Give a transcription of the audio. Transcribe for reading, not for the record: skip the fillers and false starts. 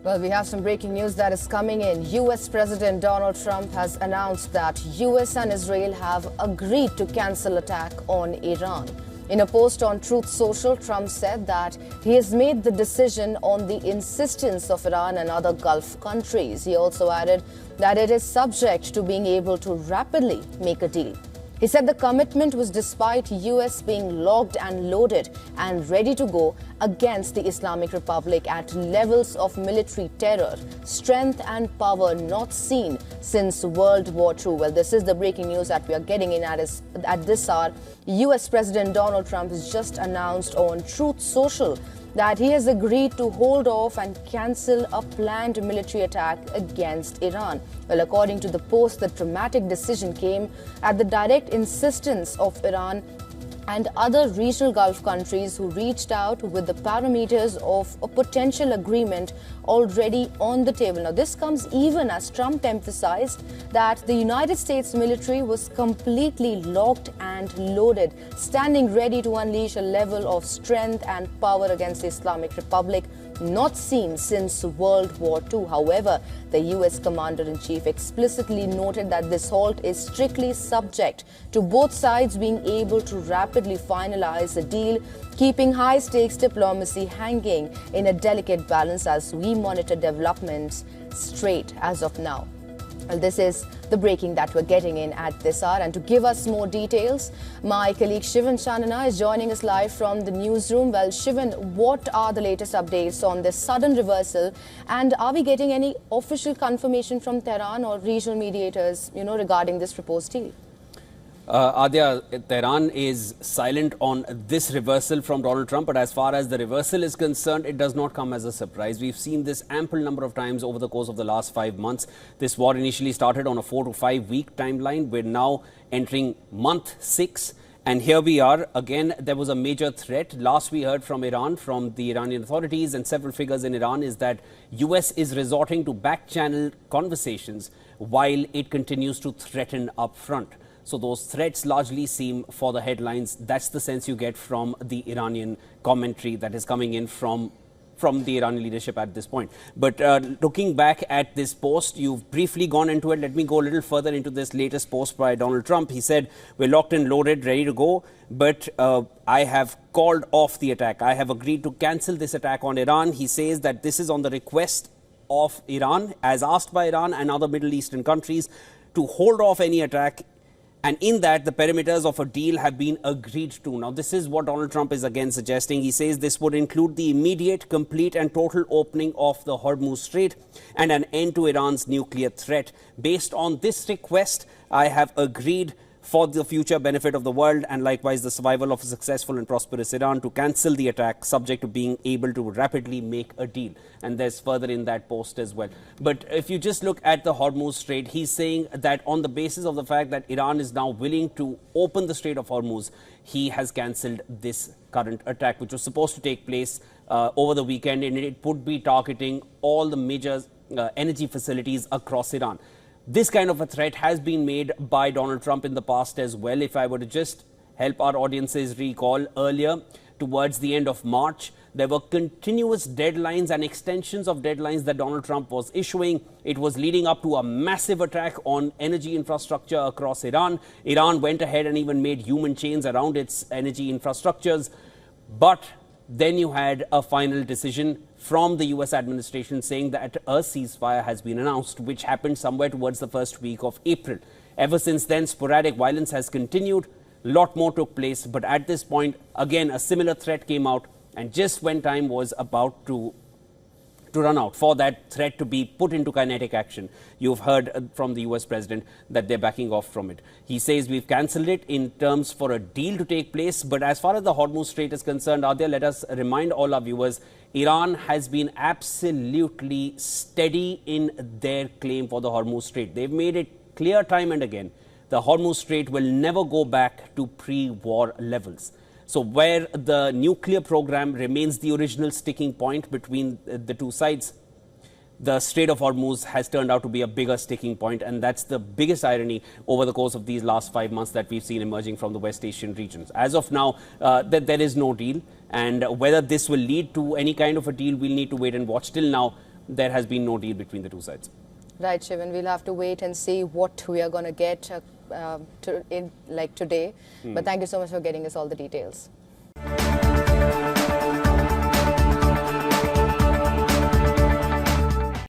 Well, we have some breaking news that is coming in. US President Donald Trump has announced that US and Israel have agreed to cancel attack on Iran. In a post on Truth Social, Trump said that he has made the decision on the insistence of Iran and other Gulf countries. He also added that it is subject to being able to rapidly make a deal. He said the commitment was despite US being locked and loaded and ready to go against the Islamic Republic at levels of military terror, strength and power not seen since World War II. Well, this is the breaking news that we are getting in at this hour. US President Donald Trump has just announced on Truth Social that he has agreed to hold off and cancel a planned military attack against Iran. Well, according to the post, the dramatic decision came at the direct insistence of Iran and other regional Gulf countries who reached out with the parameters of a potential agreement already on the table. Now, this comes even as Trump emphasized that the United States military was completely locked and loaded, standing ready to unleash a level of strength and power against the Islamic Republic not seen since World War II. However, the US Commander-in-Chief explicitly noted that this halt is strictly subject to both sides being able to rapidly finalize a deal, keeping high-stakes diplomacy hanging in a delicate balance as we monitor developments straight as of now. Well, this is the breaking that we're getting in at this hour. And to give us more details, my colleague Shivan Chanana is joining us live from the newsroom. Well, Shivan, what are the latest updates on this sudden reversal? And are we getting any official confirmation from Tehran or regional mediators, regarding this proposed deal? Adya, Tehran is silent on this reversal from Donald Trump, but as far as the reversal is concerned, it does not come as a surprise. We've seen this ample number of times over the course of the last 5 months. This war initially started on a 4 to 5 week timeline. We're now entering month 6. And here we are. Again, there was a major threat. Last we heard from Iran, from the Iranian authorities and several figures in Iran, is that US is resorting to back-channel conversations while it continues to threaten up front. So those threats largely seem for the headlines. That's the sense you get from the Iranian commentary that is coming in from the Iranian leadership at this point. But looking back at this post, you've briefly gone into it. Let me go a little further into this latest post by Donald Trump. He said, "We're locked and loaded, ready to go, but I have called off the attack. I have agreed to cancel this attack on Iran." He says that this is on the request of Iran, as asked by Iran and other Middle Eastern countries, to hold off any attack. And in that, the parameters of a deal have been agreed to. Now, this is what Donald Trump is again suggesting. He says this would include the immediate, complete and total opening of the Hormuz Strait and an end to Iran's nuclear threat. Based on this request, I have agreed, for the future benefit of the world and likewise the survival of a successful and prosperous Iran, to cancel the attack, subject to being able to rapidly make a deal. And there's further in that post as well. But if you just look at the Hormuz Strait, he's saying that on the basis of the fact that Iran is now willing to open the Strait of Hormuz, he has cancelled this current attack, which was supposed to take place over the weekend, and it would be targeting all the major energy facilities across Iran. This kind of a threat has been made by Donald Trump in the past as well. If I were to just help our audiences recall, earlier, towards the end of March, there were continuous deadlines and extensions of deadlines that Donald Trump was issuing. It was leading up to a massive attack on energy infrastructure across Iran. Iran went ahead and even made human chains around its energy infrastructures. But then you had a final decision from the US administration saying that a ceasefire has been announced, which happened somewhere towards the first week of April. Ever since then, sporadic violence has continued. A lot more took place. But at this point, again, a similar threat came out. And just when time was about to run out for that threat to be put into kinetic action, you've heard from the US president that they're backing off from it. He says we've cancelled it in terms for a deal to take place. But as far as the Hormuz Strait is concerned, Adya, let us remind all our viewers, Iran has been absolutely steady in their claim for the Hormuz Strait. They've made it clear time and again, the Hormuz Strait will never go back to pre-war levels. So where the nuclear program remains the original sticking point between the two sides, the Strait of Hormuz has turned out to be a bigger sticking point, and that's the biggest irony over the course of these last 5 months that we've seen emerging from the West Asian regions. As of now, there is no deal, and whether this will lead to any kind of a deal, we'll need to wait and watch. Till now, there has been no deal between the two sides. Right, Shivan, we'll have to wait and see what we are going to get today. But thank you so much for getting us all the details.